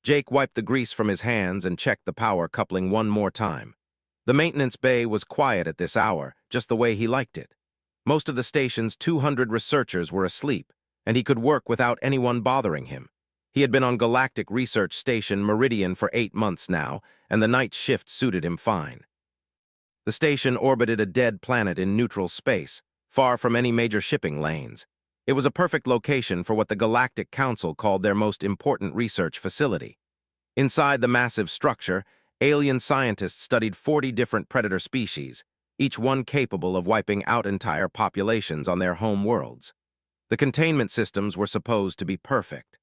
Jake wiped the grease from his hands and checked the power coupling one more time. The maintenance bay was quiet at this hour, just the way he liked it. Most of the station's 200 researchers were asleep, and he could work without anyone bothering him. He had been on Galactic Research Station Meridian for 8 months now, and the night shift suited him fine. The station orbited a dead planet in neutral space, far from any major shipping lanes. It was a perfect location for what the Galactic Council called their most important research facility. Inside the massive structure, alien scientists studied 40 different predator species, each one capable of wiping out entire populations on their home worlds. The containment systems were supposed to be perfect.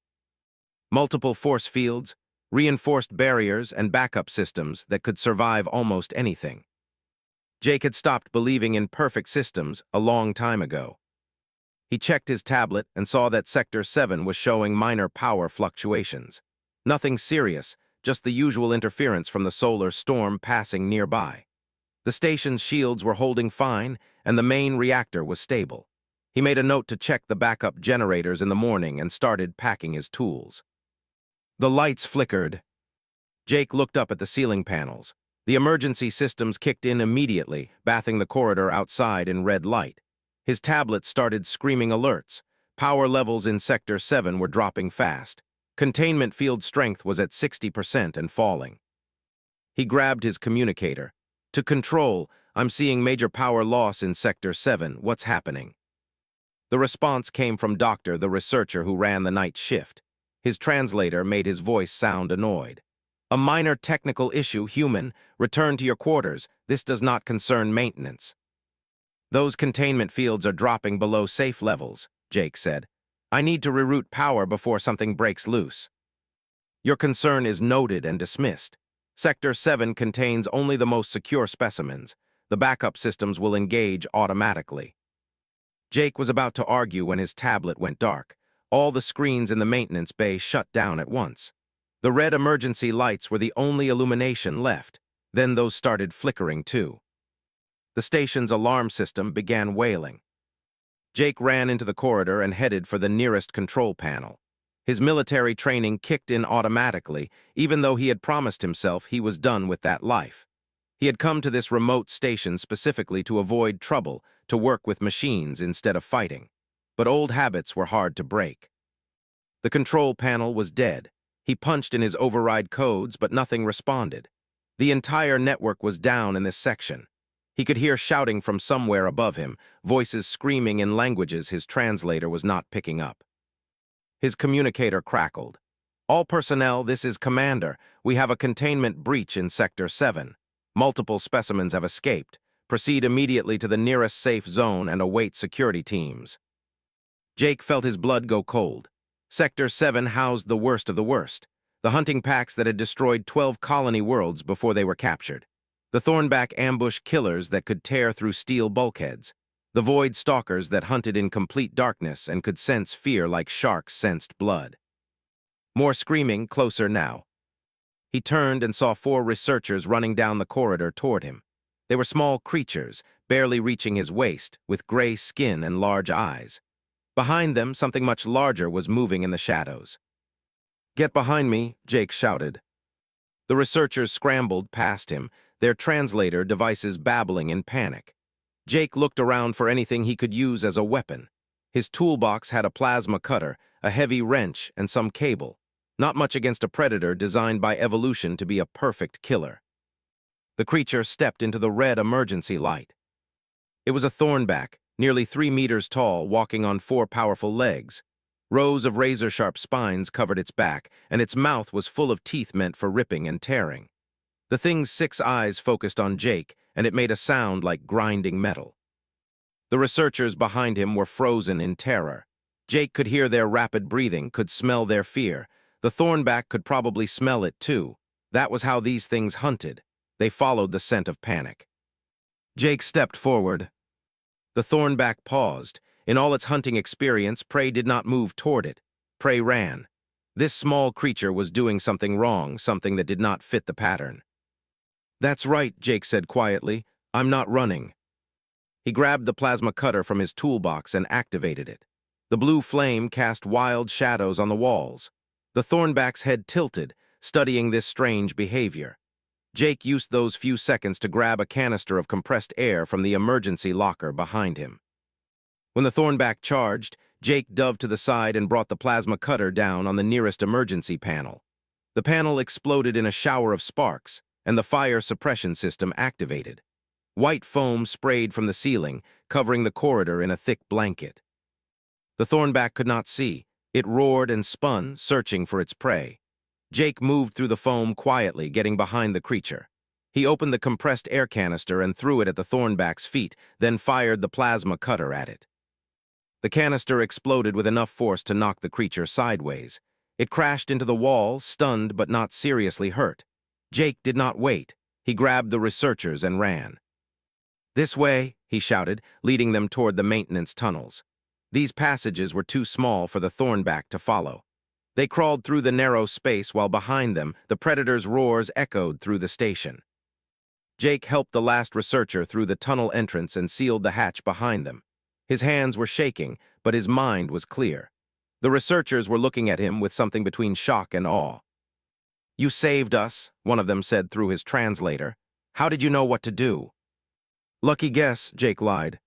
Multiple force fields, reinforced barriers, and backup systems that could survive almost anything. Jake had stopped believing in perfect systems a long time ago. He checked his tablet and saw that Sector 7 was showing minor power fluctuations. Nothing serious, just the usual interference from the solar storm passing nearby. The station's shields were holding fine, and the main reactor was stable. He made a note to check the backup generators in the morning and started packing his tools. The lights flickered. Jake looked up at the ceiling panels. The emergency systems kicked in immediately, bathing the corridor outside in red light. His tablet started screaming alerts. Power levels in Sector 7 were dropping fast. Containment field strength was at 60% and falling. He grabbed his communicator. To Control, I'm seeing major power loss in Sector 7. What's happening? The response came from Doctor, the researcher who ran the night shift. His translator made his voice sound annoyed. A minor technical issue, human. Return to your quarters. This does not concern maintenance. Those containment fields are dropping below safe levels, Jake said. I need to reroute power before something breaks loose. Your concern is noted and dismissed. Sector 7 contains only the most secure specimens. The backup systems will engage automatically. Jake was about to argue when his tablet went dark. All the screens in the maintenance bay shut down at once. The red emergency lights were the only illumination left. Then those started flickering too. The station's alarm system began wailing. Jake ran into the corridor and headed for the nearest control panel. His military training kicked in automatically, even though he had promised himself he was done with that life. He had come to this remote station specifically to avoid trouble, to work with machines instead of fighting. But old habits were hard to break. The control panel was dead. He punched in his override codes, but nothing responded. The entire network was down in this section. He could hear shouting from somewhere above him, voices screaming in languages his translator was not picking up. His communicator crackled. All personnel, this is Commander. We have a containment breach in Sector 7. Multiple specimens have escaped. Proceed immediately to the nearest safe zone and await security teams. Jake felt his blood go cold. Sector 7 housed the worst of the worst, the hunting packs that had destroyed 12 colony worlds before they were captured. The Thornback ambush killers that could tear through steel bulkheads. The void stalkers that hunted in complete darkness and could sense fear like sharks sensed blood. More screaming, closer now. He turned and saw 4 researchers running down the corridor toward him. They were small creatures, barely reaching his waist, with gray skin and large eyes. Behind them, something much larger was moving in the shadows. Get behind me, Jake shouted. The researchers scrambled past him, their translator devices babbling in panic. Jake looked around for anything he could use as a weapon. His toolbox had a plasma cutter, a heavy wrench, and some cable. Not much against a predator designed by evolution to be a perfect killer. The creature stepped into the red emergency light. It was a thornback, nearly 3 meters tall, walking on 4 powerful legs. Rows of razor-sharp spines covered its back, and its mouth was full of teeth meant for ripping and tearing. The thing's 6 eyes focused on Jake, and it made a sound like grinding metal. The researchers behind him were frozen in terror. Jake could hear their rapid breathing, could smell their fear. The thornback could probably smell it too. That was how these things hunted. They followed the scent of panic. Jake stepped forward. The thornback paused. In all its hunting experience, prey did not move toward it. Prey ran. This small creature was doing something wrong, something that did not fit the pattern. That's right, Jake said quietly. I'm not running. He grabbed the plasma cutter from his toolbox and activated it. The blue flame cast wild shadows on the walls. The thornback's head tilted, studying this strange behavior. Jake used those few seconds to grab a canister of compressed air from the emergency locker behind him. When the Thornback charged, Jake dove to the side and brought the plasma cutter down on the nearest emergency panel. The panel exploded in a shower of sparks, and the fire suppression system activated. White foam sprayed from the ceiling, covering the corridor in a thick blanket. The Thornback could not see. It roared and spun, searching for its prey. Jake moved through the foam quietly, getting behind the creature. He opened the compressed air canister and threw it at the Thornback's feet, then fired the plasma cutter at it. The canister exploded with enough force to knock the creature sideways. It crashed into the wall, stunned but not seriously hurt. Jake did not wait. He grabbed the researchers and ran. "This way," he shouted, leading them toward the maintenance tunnels. These passages were too small for the Thornback to follow. They crawled through the narrow space while behind them, the predator's roars echoed through the station. Jake helped the last researcher through the tunnel entrance and sealed the hatch behind them. His hands were shaking, but his mind was clear. The researchers were looking at him with something between shock and awe. "You saved us," one of them said through his translator. "How did you know what to do?" "Lucky guess," Jake lied.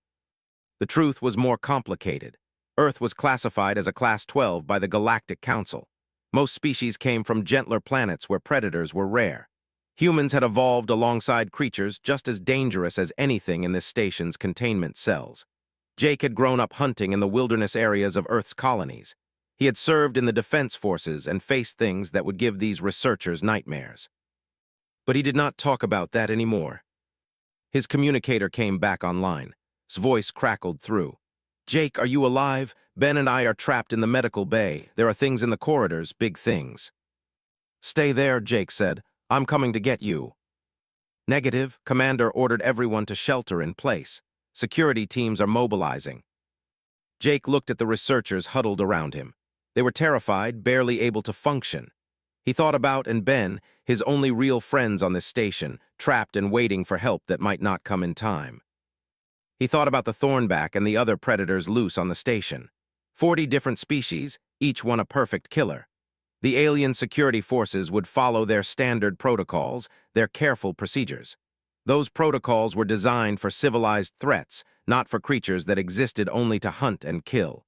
The truth was more complicated. Earth was classified as a Class 12 by the Galactic Council. Most species came from gentler planets where predators were rare. Humans had evolved alongside creatures just as dangerous as anything in this station's containment cells. Jake had grown up hunting in the wilderness areas of Earth's colonies. He had served in the defense forces and faced things that would give these researchers nightmares. But he did not talk about that anymore. His communicator came back online. His voice crackled through. "Jake, are you alive? Ben and I are trapped in the medical bay. There are things in the corridors, big things." "Stay there," Jake said. "I'm coming to get you." "Negative." Commander ordered everyone to shelter in place. Security teams are mobilizing. Jake looked at the researchers huddled around him. They were terrified, barely able to function. He thought about Ben, his only real friends on this station, trapped and waiting for help that might not come in time. He thought about the Thornback and the other predators loose on the station. 40 different species, each one a perfect killer. The alien security forces would follow their standard protocols, their careful procedures. Those protocols were designed for civilized threats, not for creatures that existed only to hunt and kill.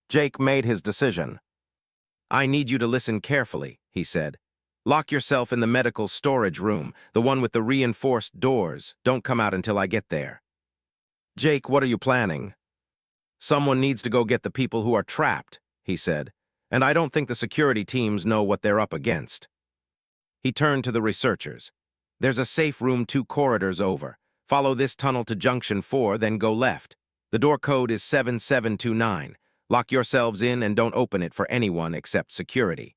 Jake made his decision. "I need you to listen carefully," he said. "Lock yourself in the medical storage room, the one with the reinforced doors. Don't come out until I get there." "Jake, what are you planning?" "Someone needs to go get the people who are trapped," he said, "and I don't think the security teams know what they're up against." He turned to the researchers. "There's a safe room 2 corridors over. Follow this tunnel to Junction 4, then go left. The door code is 7729. Lock yourselves in and don't open it for anyone except security."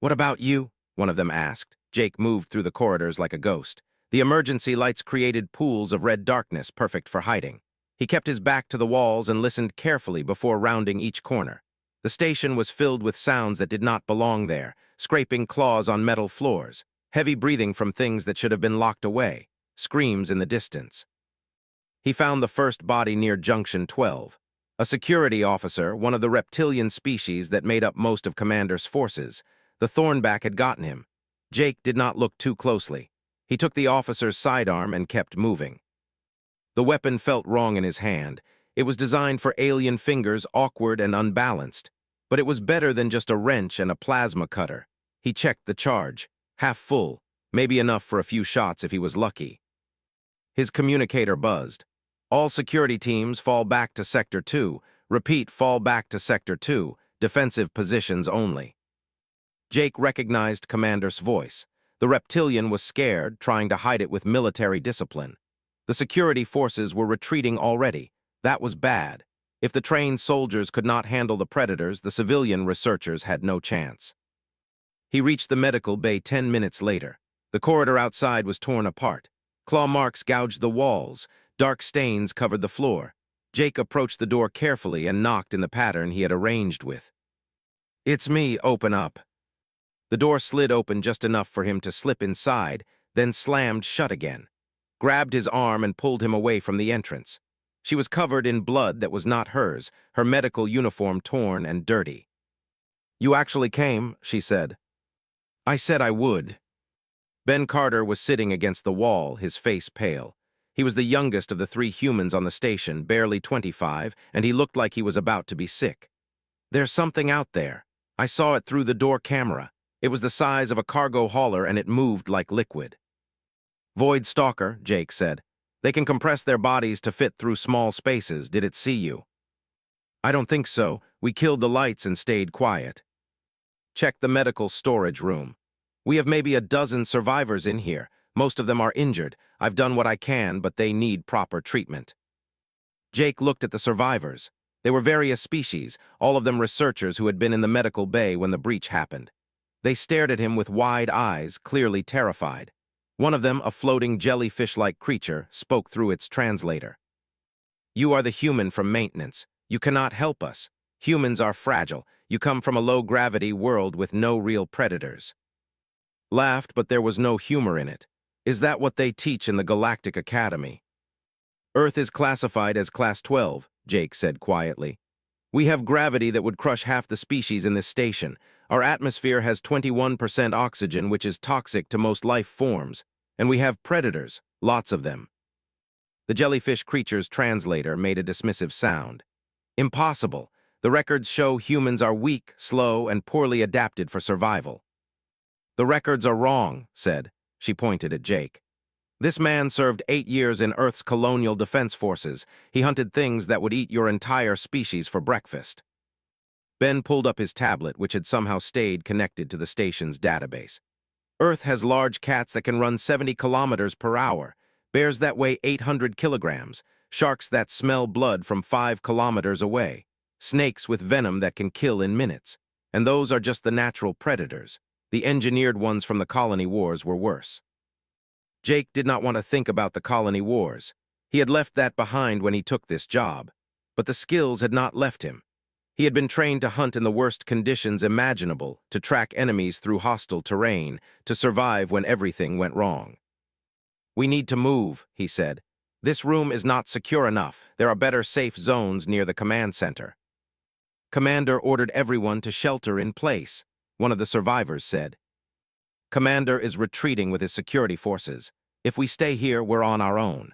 "What about you?" one of them asked. Jake moved through the corridors like a ghost. The emergency lights created pools of red darkness perfect for hiding. He kept his back to the walls and listened carefully before rounding each corner. The station was filled with sounds that did not belong there, scraping claws on metal floors, heavy breathing from things that should have been locked away, screams in the distance. He found the first body near Junction 12. A security officer, one of the reptilian species that made up most of Commander's forces. The Thornback had gotten him. Jake did not look too closely. He took the officer's sidearm and kept moving. The weapon felt wrong in his hand. It was designed for alien fingers, awkward and unbalanced. But it was better than just a wrench and a plasma cutter. He checked the charge. Half full, maybe enough for a few shots if he was lucky. His communicator buzzed. "All security teams fall back to Sector 2. Repeat, fall back to Sector 2. Defensive positions only." Jake recognized Commander's voice. The reptilian was scared, trying to hide it with military discipline. The security forces were retreating already. That was bad. If the trained soldiers could not handle the predators, the civilian researchers had no chance. He reached the medical bay 10 minutes later. The corridor outside was torn apart. Claw marks gouged the walls. Dark stains covered the floor. Jake approached the door carefully and knocked in the pattern he had arranged with. "It's me, open up." The door slid open just enough for him to slip inside, then slammed shut again. Grabbed his arm and pulled him away from the entrance. She was covered in blood that was not hers, her medical uniform torn and dirty. "You actually came," she said. I said I would. Ben Carter was sitting against the wall, his face pale. He was the youngest of the three humans on the station, barely 25, and he looked like he was about to be sick. There's something out there. I saw it through the door camera. It was the size of a cargo hauler and it moved like liquid. Void Stalker, Jake said. They can compress their bodies to fit through small spaces. Did it see you? I don't think so. We killed the lights and stayed quiet. Check the medical storage room. We have maybe a dozen survivors in here. Most of them are injured. I've done what I can, but they need proper treatment. Jake looked at the survivors. They were various species, all of them researchers who had been in the medical bay when the breach happened. They stared at him with wide eyes, clearly terrified. One of them, a floating jellyfish-like creature, spoke through its translator. You are the human from maintenance. You cannot help us. Humans are fragile. You come from a low-gravity world with no real predators. Laughed, but there was no humor in it. Is that what they teach in the Galactic Academy? Earth is classified as Class 12, Jake said quietly. We have gravity that would crush half the species in this station. Our atmosphere has 21% oxygen, which is toxic to most life forms. And we have predators, lots of them. The jellyfish creature's translator made a dismissive sound. Impossible. The records show humans are weak, slow, and poorly adapted for survival. The records are wrong, said. She pointed at Jake. This man served 8 years in Earth's colonial defense forces. He hunted things that would eat your entire species for breakfast. Ben pulled up his tablet, which had somehow stayed connected to the station's database. Earth has large cats that can run 70 kilometers per hour, bears that weigh 800 kilograms, sharks that smell blood from 5 kilometers away, snakes with venom that can kill in minutes. And those are just the natural predators. The engineered ones from the colony wars were worse. Jake did not want to think about the colony wars. He had left that behind when he took this job. But the skills had not left him. He had been trained to hunt in the worst conditions imaginable, to track enemies through hostile terrain, to survive when everything went wrong. We need to move, he said. This room is not secure enough. There are better safe zones near the command center. Commander ordered everyone to shelter in place, one of the survivors said. Commander is retreating with his security forces. If we stay here, we're on our own.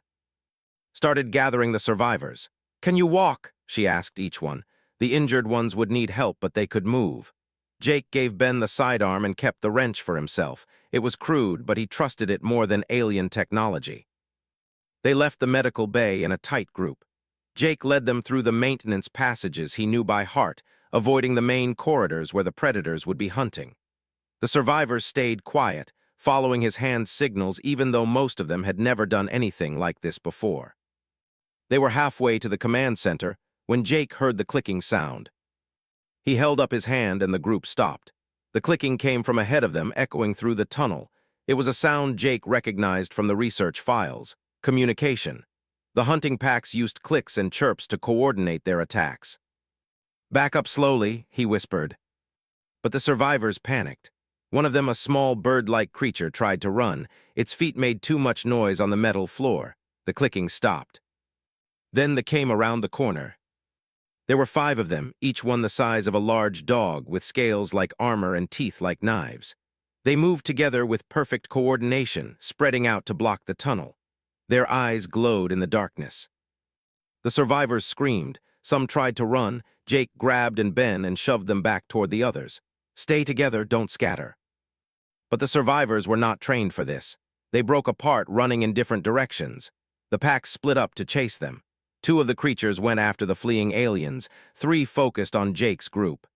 Started gathering the survivors. Can you walk? She asked each one. The injured ones would need help, but they could move. Jake gave Ben the sidearm and kept the wrench for himself. It was crude, but he trusted it more than alien technology. They left the medical bay in a tight group. Jake led them through the maintenance passages he knew by heart, avoiding the main corridors where the predators would be hunting. The survivors stayed quiet, following his hand signals even though most of them had never done anything like this before. They were halfway to the command center when Jake heard the clicking sound. He held up his hand and the group stopped. The clicking came from ahead of them, echoing through the tunnel. It was a sound Jake recognized from the research files. Communication. The hunting packs used clicks and chirps to coordinate their attacks. Back up slowly, he whispered. But the survivors panicked. One of them, a small bird-like creature, tried to run. Its feet made too much noise on the metal floor. The clicking stopped. Then they came around the corner. There were 5 of them, each one the size of a large dog, with scales like armor and teeth like knives. They moved together with perfect coordination, spreading out to block the tunnel. Their eyes glowed in the darkness. The survivors screamed. Some tried to run. Jake grabbed Ben and shoved them back toward the others. Stay together, don't scatter. But the survivors were not trained for this. They broke apart, running in different directions. The pack split up to chase them. 2 of the creatures went after the fleeing aliens. 3 focused on Jake's group.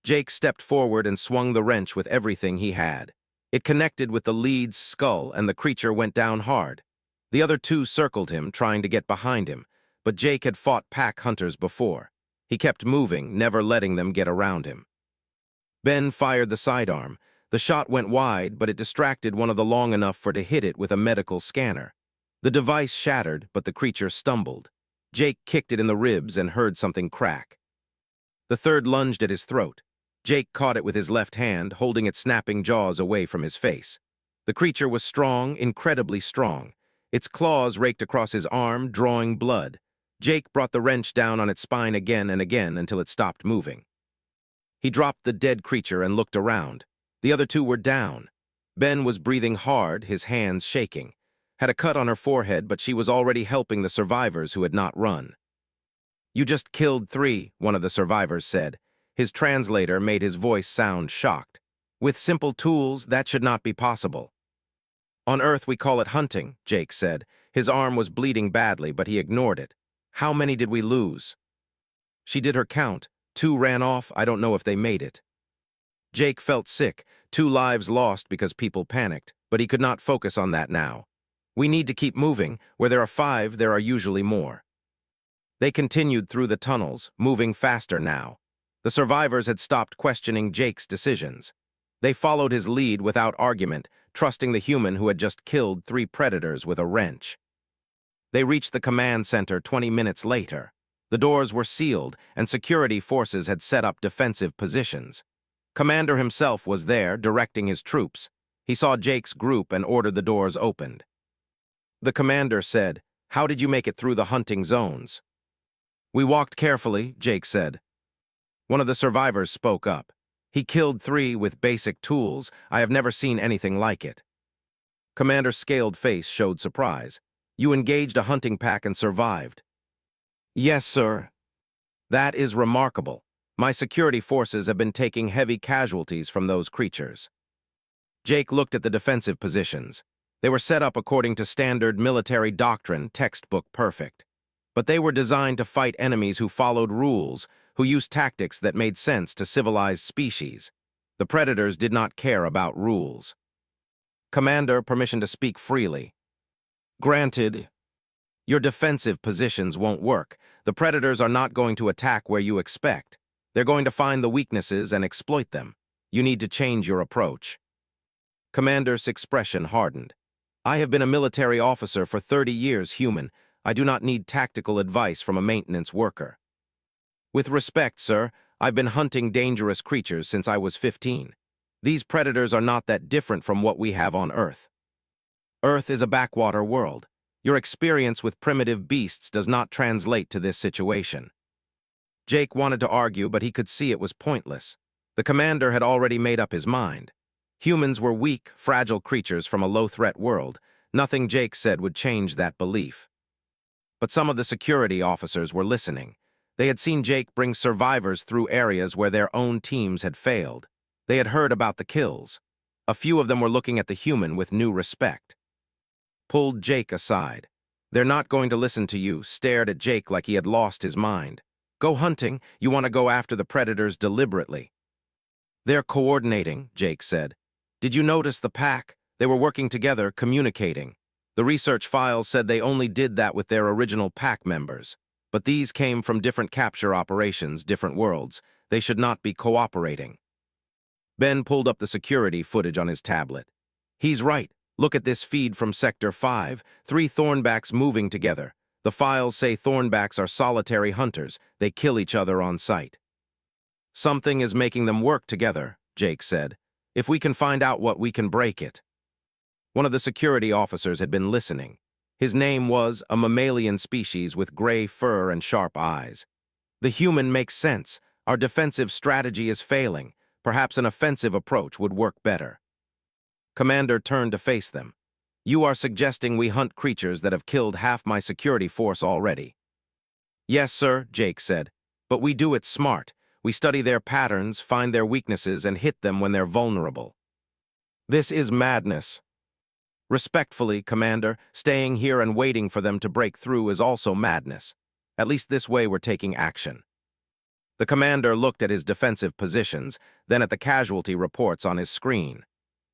Jake stepped forward and swung the wrench with everything he had. It connected with the lead's skull, and the creature went down hard. The other 2 circled him, trying to get behind him, but Jake had fought pack hunters before. He kept moving, never letting them get around him. Ben fired the sidearm. The shot went wide, but it distracted one of the long enough for to hit it with a medical scanner. The device shattered, but the creature stumbled. Jake kicked it in the ribs and heard something crack. The third lunged at his throat. Jake caught it with his left hand, holding its snapping jaws away from his face. The creature was strong, incredibly strong. Its claws raked across his arm, drawing blood. Jake brought the wrench down on its spine again and again until it stopped moving. He dropped the dead creature and looked around. The other two were down. Ben was breathing hard, his hands shaking. Had a cut on her forehead, but she was already helping the survivors who had not run. "You just killed 3, one of the survivors said. His translator made his voice sound shocked. "With simple tools, that should not be possible." "On Earth, we call it hunting," Jake said. His arm was bleeding badly, but he ignored it. "How many did we lose?" She did her count. 2 ran off. I don't know if they made it. Jake felt sick. 2 lives lost because people panicked, but he could not focus on that now. "We need to keep moving. Where there are 5, there are usually more." They continued through the tunnels, moving faster now. The survivors had stopped questioning Jake's decisions. They followed his lead without argument, trusting the human who had just killed 3 predators with a wrench. They reached the command center 20 minutes later. The doors were sealed, and security forces had set up defensive positions. Commander himself was there, directing his troops. He saw Jake's group and ordered the doors opened. The commander said, "How did you make it through the hunting zones?" "We walked carefully," Jake said. One of the survivors spoke up. "He killed 3 with basic tools. I have never seen anything like it." Commander's scaled face showed surprise. "You engaged a hunting pack and survived." "Yes, sir." "That is remarkable. My security forces have been taking heavy casualties from those creatures." Jake looked at the defensive positions. They were set up according to standard military doctrine, textbook perfect. But they were designed to fight enemies who followed rules, who used tactics that made sense to civilized species. The predators did not care about rules. "Commander, permission to speak freely." "Granted." "Your defensive positions won't work. The predators are not going to attack where you expect. They're going to find the weaknesses and exploit them. You need to change your approach." Commander's expression hardened. "I have been a military officer for 30 years, human. I do not need tactical advice from a maintenance worker." "With respect, sir, I've been hunting dangerous creatures since I was 15. These predators are not that different from what we have on Earth. Earth is a backwater world. Your experience with primitive beasts does not translate to this situation." Jake wanted to argue, but he could see it was pointless. The commander had already made up his mind. Humans were weak, fragile creatures from a low-threat world. Nothing Jake said would change that belief. But some of the security officers were listening. They had seen Jake bring survivors through areas where their own teams had failed. They had heard about the kills. A few of them were looking at the human with new respect. Pulled Jake aside. "They're not going to listen to you," stared at Jake like he had lost his mind. "Go hunting. You want to go after the predators deliberately." "They're coordinating," Jake said. "Did you notice the pack? They were working together, communicating. The research files said they only did that with their original pack members. But these came from different capture operations, different worlds. They should not be cooperating." Ben pulled up the security footage on his tablet. "He's right. Look at this feed from Sector 5. 3 thornbacks moving together. The files say thornbacks are solitary hunters. They kill each other on sight." "Something is making them work together," Jake said. "If we can find out what, we can break it." One of the security officers had been listening. His name was a mammalian species with gray fur and sharp eyes. "The human makes sense. Our defensive strategy is failing. Perhaps an offensive approach would work better." Commander turned to face them. "You are suggesting we hunt creatures that have killed half my security force already." "Yes, sir," Jake said. "But we do it smart. We study their patterns, find their weaknesses, and hit them when they're vulnerable." "This is madness." "Respectfully, Commander, staying here and waiting for them to break through is also madness. At least this way we're taking action." The commander looked at his defensive positions, then at the casualty reports on his screen.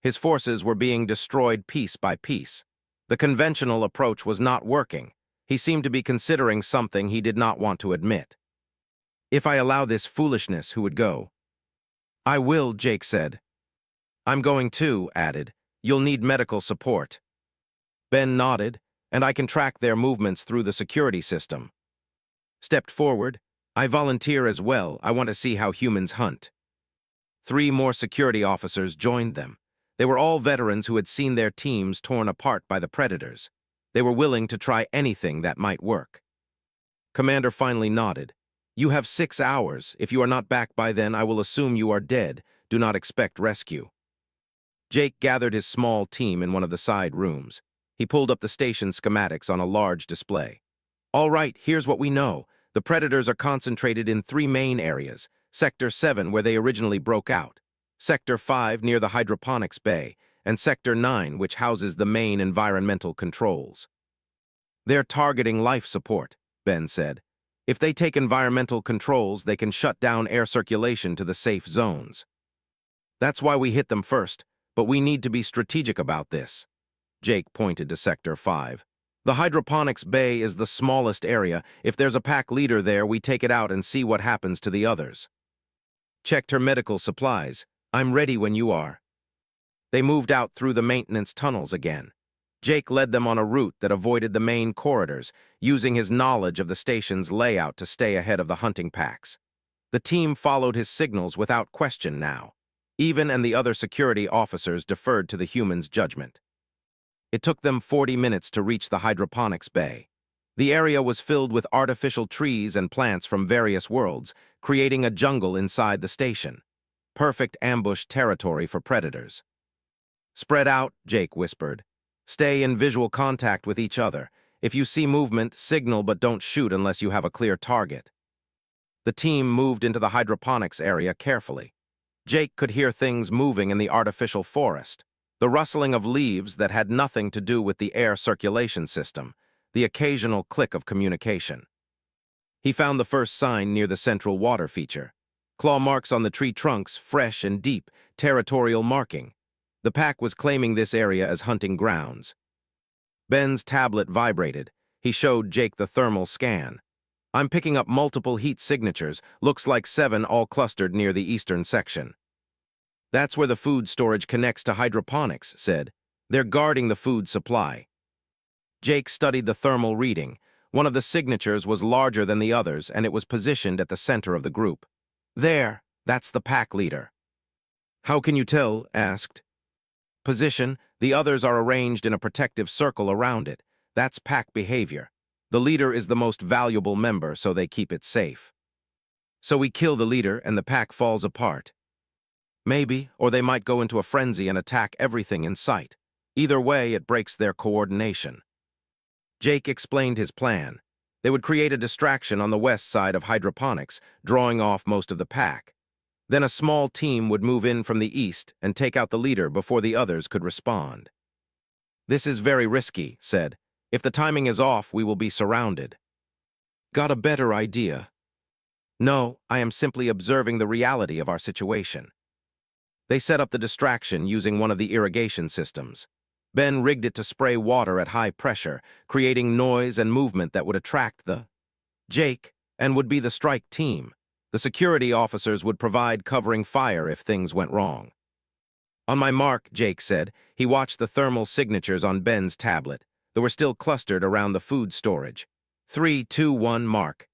His forces were being destroyed piece by piece. The conventional approach was not working. He seemed to be considering something he did not want to admit. "If I allow this foolishness, who would go?" "I will," Jake said. "I'm going too," added. "You'll need medical support." Ben nodded, "And I can track their movements through the security system." Stepped forward. "I volunteer as well. I want to see how humans hunt." 3 more security officers joined them. They were all veterans who had seen their teams torn apart by the predators. They were willing to try anything that might work. Commander finally nodded. "You have 6 hours. If you are not back by then, I will assume you are dead. Do not expect rescue." Jake gathered his small team in one of the side rooms. He pulled up the station schematics on a large display. All right, here's what we know. The predators are concentrated in 3 main areas. Sector 7, where they originally broke out. Sector 5, near the hydroponics bay. And Sector 9, which houses the main environmental controls. They're targeting life support, Ben said. If they take environmental controls, they can shut down air circulation to the safe zones. That's why we hit them first, but we need to be strategic about this. Jake pointed to Sector 5. The hydroponics bay is the smallest area. If there's a pack leader there, we take it out and see what happens to the others. Checked her medical supplies. I'm ready when you are. They moved out through the maintenance tunnels again. Jake led them on a route that avoided the main corridors, using his knowledge of the station's layout to stay ahead of the hunting packs. The team followed his signals without question now. Even and the other security officers deferred to the human's judgment. It took them 40 minutes to reach the hydroponics bay. The area was filled with artificial trees and plants from various worlds, creating a jungle inside the station. Perfect ambush territory for predators. Spread out, Jake whispered. Stay in visual contact with each other. If you see movement, signal but don't shoot unless you have a clear target. The team moved into the hydroponics area carefully. Jake could hear things moving in the artificial forest. The rustling of leaves that had nothing to do with the air circulation system, the occasional click of communication. He found the first sign near the central water feature. Claw marks on the tree trunks, fresh and deep, territorial marking. The pack was claiming this area as hunting grounds. Ben's tablet vibrated. He showed Jake the thermal scan. I'm picking up multiple heat signatures, looks like 7 all clustered near the eastern section. That's where the food storage connects to hydroponics, said. They're guarding the food supply. Jake studied the thermal reading. One of the signatures was larger than the others, and it was positioned at the center of the group. There, that's the pack leader. How can you tell? Asked. Position, the others are arranged in a protective circle around it. That's pack behavior. The leader is the most valuable member, so they keep it safe. So we kill the leader and the pack falls apart. Maybe, or they might go into a frenzy and attack everything in sight. Either way, it breaks their coordination. Jake explained his plan. They would create a distraction on the west side of hydroponics, drawing off most of the pack. Then a small team would move in from the east and take out the leader before the others could respond. This is very risky, said. If the timing is off, we will be surrounded. Got a better idea? No, I am simply observing the reality of our situation. They set up the distraction using one of the irrigation systems. Ben rigged it to spray water at high pressure, creating noise and movement that would attract the Jake and would be the strike team. The security officers would provide covering fire if things went wrong. On my mark, Jake said. He watched the thermal signatures on Ben's tablet. They were still clustered around the food storage. 3, 2, 1, mark.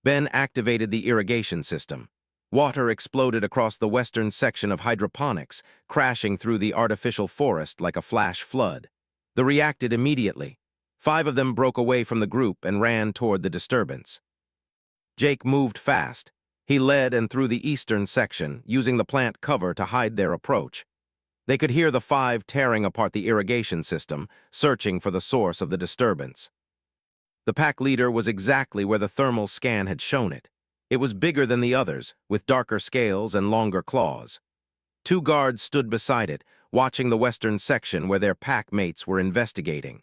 Ben activated the irrigation system. Water exploded across the western section of hydroponics, crashing through the artificial forest like a flash flood. They reacted immediately. 5 of them broke away from the group and ran toward the disturbance. Jake moved fast. He led and through the eastern section, using the plant cover to hide their approach. They could hear the 5 tearing apart the irrigation system, searching for the source of the disturbance. The pack leader was exactly where the thermal scan had shown it. It was bigger than the others, with darker scales and longer claws. 2 guards stood beside it, watching the western section where their pack mates were investigating.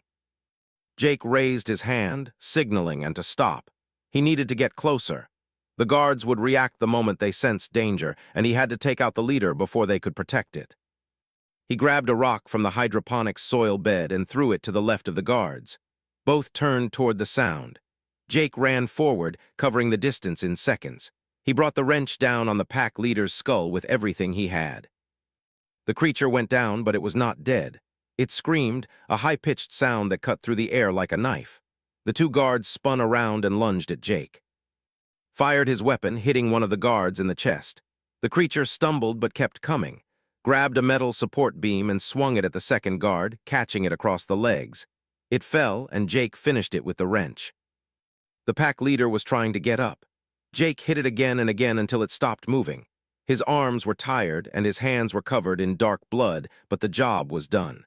Jake raised his hand, signaling and to stop. He needed to get closer. The guards would react the moment they sensed danger, and he had to take out the leader before they could protect it. He grabbed a rock from the hydroponics soil bed and threw it to the left of the guards. Both turned toward the sound. Jake ran forward, covering the distance in seconds. He brought the wrench down on the pack leader's skull with everything he had. The creature went down, but it was not dead. It screamed, a high-pitched sound that cut through the air like a knife. The 2 guards spun around and lunged at Jake. Fired his weapon, hitting one of the guards in the chest. The creature stumbled but kept coming, grabbed a metal support beam and swung it at the second guard, catching it across the legs. It fell, and Jake finished it with the wrench. The pack leader was trying to get up. Jake hit it again and again until it stopped moving. His arms were tired and his hands were covered in dark blood, but the job was done.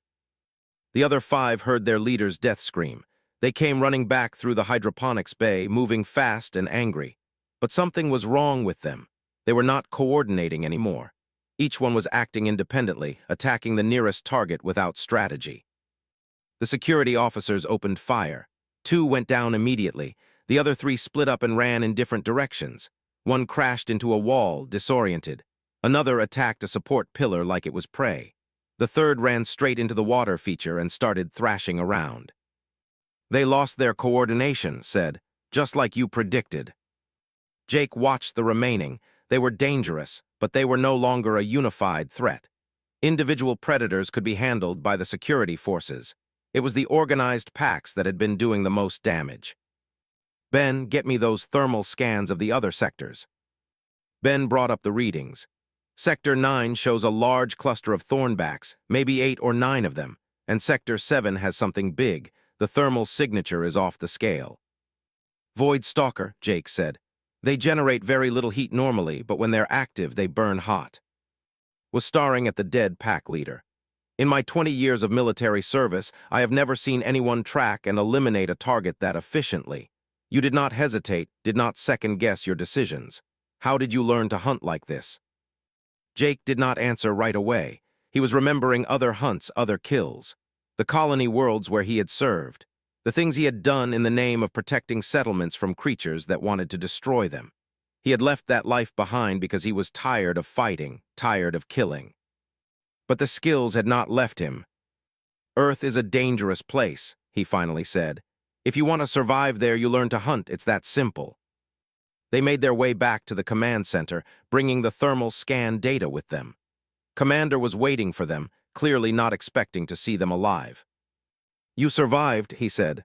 The other 5 heard their leader's death scream. They came running back through the hydroponics bay, moving fast and angry. But something was wrong with them. They were not coordinating anymore. Each one was acting independently, attacking the nearest target without strategy. The security officers opened fire. 2 went down immediately. The other 3 split up and ran in different directions. One crashed into a wall, disoriented. Another attacked a support pillar like it was prey. The third ran straight into the water feature and started thrashing around. They lost their coordination, said, just like you predicted. Jake watched the remaining. They were dangerous, but they were no longer a unified threat. Individual predators could be handled by the security forces. It was the organized packs that had been doing the most damage. Ben, get me those thermal scans of the other sectors. Ben brought up the readings. Sector 9 shows a large cluster of thornbacks, maybe 8 or 9 of them, and Sector 7 has something big. The thermal signature is off the scale. Void Stalker, Jake said. They generate very little heat normally, but when they're active, they burn hot. Was staring at the dead pack leader. In my 20 years of military service, I have never seen anyone track and eliminate a target that efficiently. You did not hesitate, did not second-guess your decisions. How did you learn to hunt like this? Jake did not answer right away. He was remembering other hunts, other kills. The colony worlds where he had served. The things he had done in the name of protecting settlements from creatures that wanted to destroy them. He had left that life behind because he was tired of fighting, tired of killing. But the skills had not left him. Earth is a dangerous place, he finally said. If you want to survive there, you learn to hunt. It's that simple. They made their way back to the command center, bringing the thermal scan data with them. Commander was waiting for them, clearly not expecting to see them alive. You survived, he said.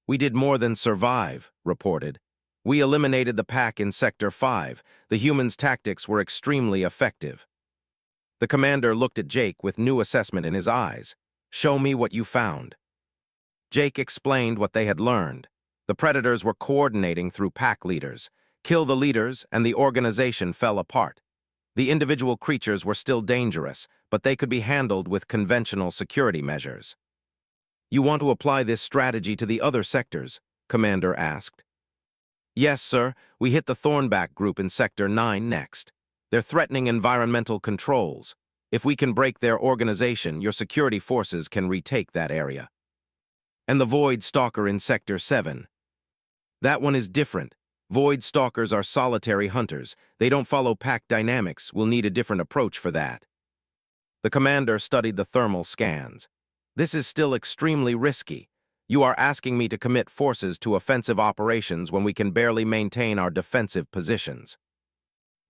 We did more than survive, reported. We eliminated the pack in Sector 5. The humans' tactics were extremely effective. The commander looked at Jake with new assessment in his eyes. Show me what you found. Jake explained what they had learned. The predators were coordinating through pack leaders. Kill the leaders, and the organization fell apart. The individual creatures were still dangerous, but they could be handled with conventional security measures. You want to apply this strategy to the other sectors? Commander asked. Yes, sir. We hit the Thornback group in Sector 9 next. They're threatening environmental controls. If we can break their organization, your security forces can retake that area. And the Void Stalker in Sector 7. That one is different. Void Stalkers are solitary hunters. They don't follow pack dynamics. We'll need a different approach for that. The commander studied the thermal scans. This is still extremely risky. You are asking me to commit forces to offensive operations when we can barely maintain our defensive positions.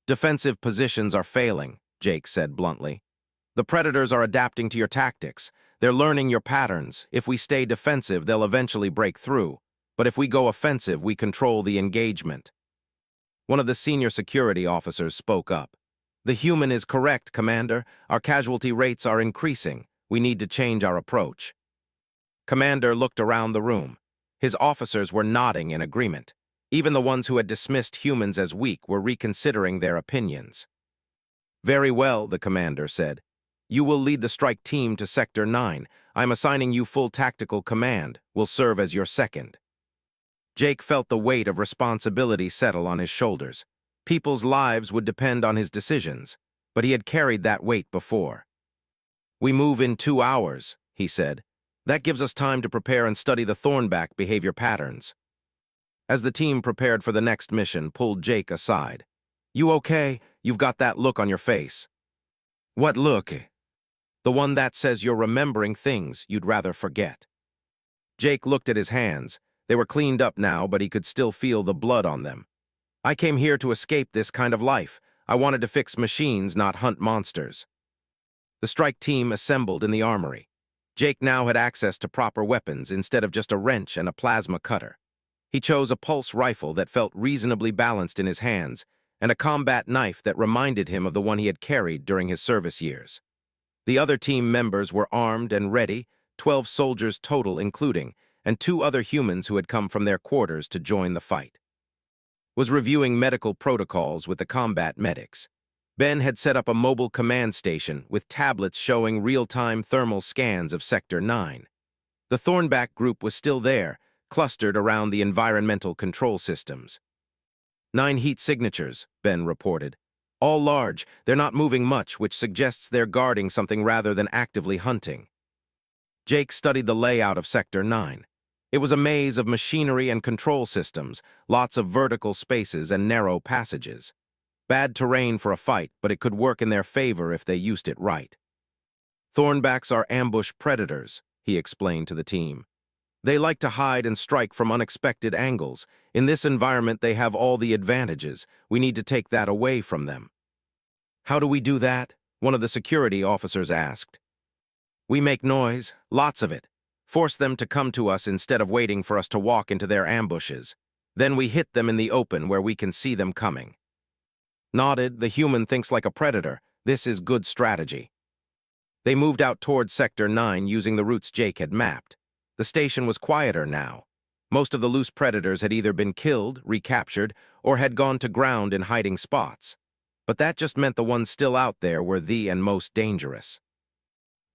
Defensive positions are failing, Jake said bluntly. The predators are adapting to your tactics. They're learning your patterns. If we stay defensive, they'll eventually break through. But if we go offensive, we control the engagement. One of the senior security officers spoke up. The human is correct, Commander. Our casualty rates are increasing. We need to change our approach. Commander looked around the room. His officers were nodding in agreement. Even the ones who had dismissed humans as weak were reconsidering their opinions. Very well, the commander said. You will lead the strike team to Sector 9. I'm assigning you full tactical command. Will serve as your second. Jake felt the weight of responsibility settle on his shoulders. People's lives would depend on his decisions, but he had carried that weight before. We move in 2 hours, he said. That gives us time to prepare and study the Thornback behavior patterns. As the team prepared for the next mission, pulled Jake aside. You okay? You've got that look on your face. What look? The one that says you're remembering things you'd rather forget. Jake looked at his hands. They were cleaned up now, but he could still feel the blood on them. I came here to escape this kind of life. I wanted to fix machines, not hunt monsters. The strike team assembled in the armory. Jake now had access to proper weapons instead of just a wrench and a plasma cutter. He chose a pulse rifle that felt reasonably balanced in his hands and a combat knife that reminded him of the one he had carried during his service years. The other team members were armed and ready, 12 soldiers total including, and 2 other humans who had come from their quarters to join the fight. Was reviewing medical protocols with the combat medics. Ben had set up a mobile command station with tablets showing real-time thermal scans of Sector 9. The Thornback group was still there, clustered around the environmental control systems. 9 heat signatures, Ben reported. All large, they're not moving much, which suggests they're guarding something rather than actively hunting. Jake studied the layout of Sector 9. It was a maze of machinery and control systems, lots of vertical spaces and narrow passages. Bad terrain for a fight, but it could work in their favor if they used it right. Thornbacks are ambush predators, he explained to the team. They like to hide and strike from unexpected angles. In this environment, they have all the advantages. We need to take that away from them. How do we do that? One of the security officers asked. We make noise, lots of it. Force them to come to us instead of waiting for us to walk into their ambushes. Then we hit them in the open where we can see them coming. Nodded, the human thinks like a predator. This is good strategy. They moved out towards Sector 9 using the routes Jake had mapped. The station was quieter now. Most of the loose predators had either been killed, recaptured, or had gone to ground in hiding spots. But that just meant the ones still out there were the and most dangerous.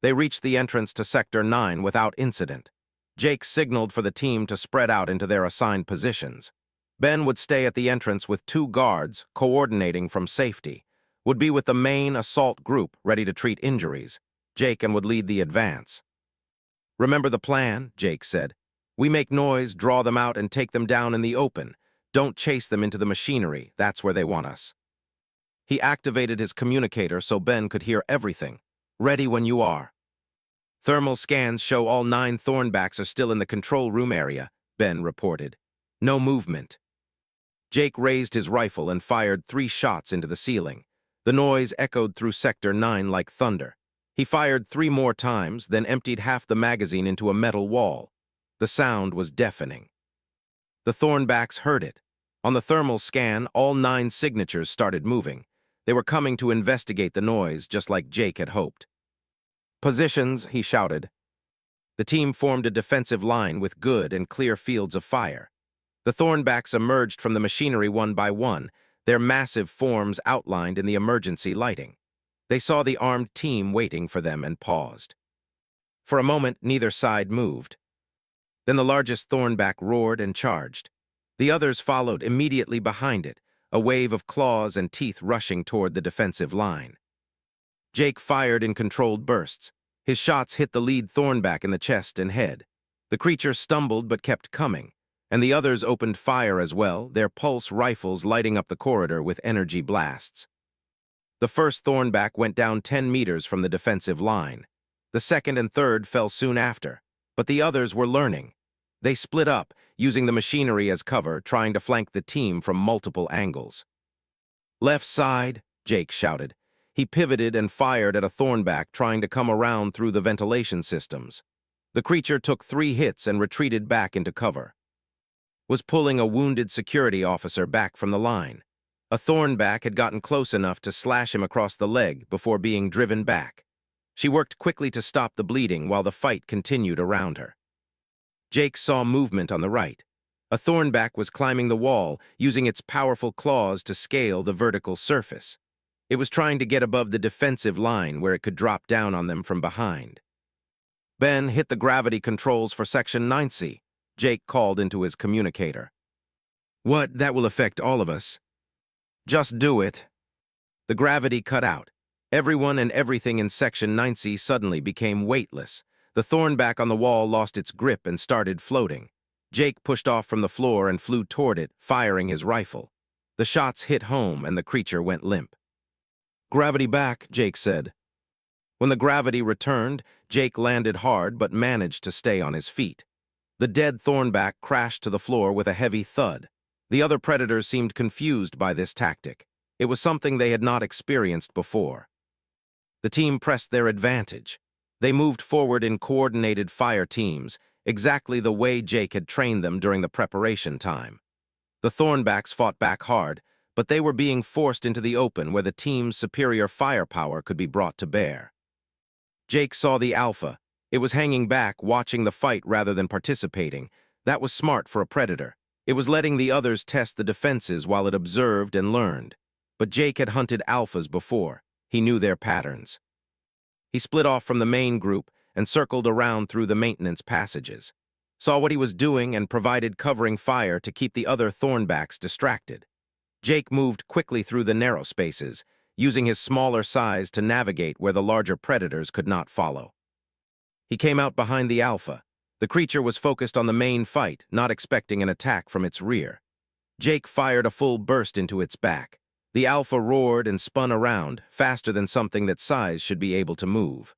They reached the entrance to Sector 9 without incident. Jake signaled for the team to spread out into their assigned positions. Ben would stay at the entrance with 2 guards, coordinating from safety. Would be with the main assault group, ready to treat injuries. Jake would lead the advance. Remember the plan, Jake said. We make noise, draw them out, and take them down in the open. Don't chase them into the machinery. That's where they want us. He activated his communicator so Ben could hear everything. Ready when you are. Thermal scans show all 9 Thornbacks are still in the control room area, Ben reported. No movement. Jake raised his rifle and fired 3 shots into the ceiling. The noise echoed through Sector 9 like thunder. He fired 3 more times, then emptied half the magazine into a metal wall. The sound was deafening. The Thornbacks heard it. On the thermal scan, all 9 signatures started moving. They were coming to investigate the noise, just like Jake had hoped. Positions, he shouted. The team formed a defensive line with good and clear fields of fire. The Thornbacks emerged from the machinery one by one, their massive forms outlined in the emergency lighting. They saw the armed team waiting for them and paused. For a moment, neither side moved. Then the largest Thornback roared and charged. The others followed immediately behind it, a wave of claws and teeth rushing toward the defensive line. Jake fired in controlled bursts. His shots hit the lead Thornback in the chest and head. The creature stumbled but kept coming, and the others opened fire as well, their pulse rifles lighting up the corridor with energy blasts. The first Thornback went down 10 meters from the defensive line. The second and third fell soon after, but the others were learning. They split up, using the machinery as cover, trying to flank the team from multiple angles. Left side, Jake shouted. He pivoted and fired at a Thornback trying to come around through the ventilation systems. The creature took 3 hits and retreated back into cover. Was pulling a wounded security officer back from the line. A Thornback had gotten close enough to slash him across the leg before being driven back. She worked quickly to stop the bleeding while the fight continued around her. Jake saw movement on the right. A Thornback was climbing the wall, using its powerful claws to scale the vertical surface. It was trying to get above the defensive line where it could drop down on them from behind. Ben hit the gravity controls for Section 9C, Jake called into his communicator. What? That will affect all of us. Just do it. The gravity cut out. Everyone and everything in Section 9C suddenly became weightless. The Thornback on the wall lost its grip and started floating. Jake pushed off from the floor and flew toward it, firing his rifle. The shots hit home and the creature went limp. Gravity back, Jake said. When the gravity returned, Jake landed hard but managed to stay on his feet. The dead Thornback crashed to the floor with a heavy thud. The other predators seemed confused by this tactic. It was something they had not experienced before. The team pressed their advantage. They moved forward in coordinated fire teams, exactly the way Jake had trained them during the preparation time. The Thornbacks fought back hard, but they were being forced into the open where the team's superior firepower could be brought to bear. Jake saw the Alpha. It was hanging back, watching the fight rather than participating. That was smart for a predator. It was letting the others test the defenses while it observed and learned. But Jake had hunted alphas before. He knew their patterns. He split off from the main group and circled around through the maintenance passages, saw what he was doing and provided covering fire to keep the other thornbacks distracted. Jake moved quickly through the narrow spaces, using his smaller size to navigate where the larger predators could not follow. He came out behind the alpha. The creature was focused on the main fight, not expecting an attack from its rear. Jake fired a full burst into its back. The alpha roared and spun around, faster than something that size should be able to move.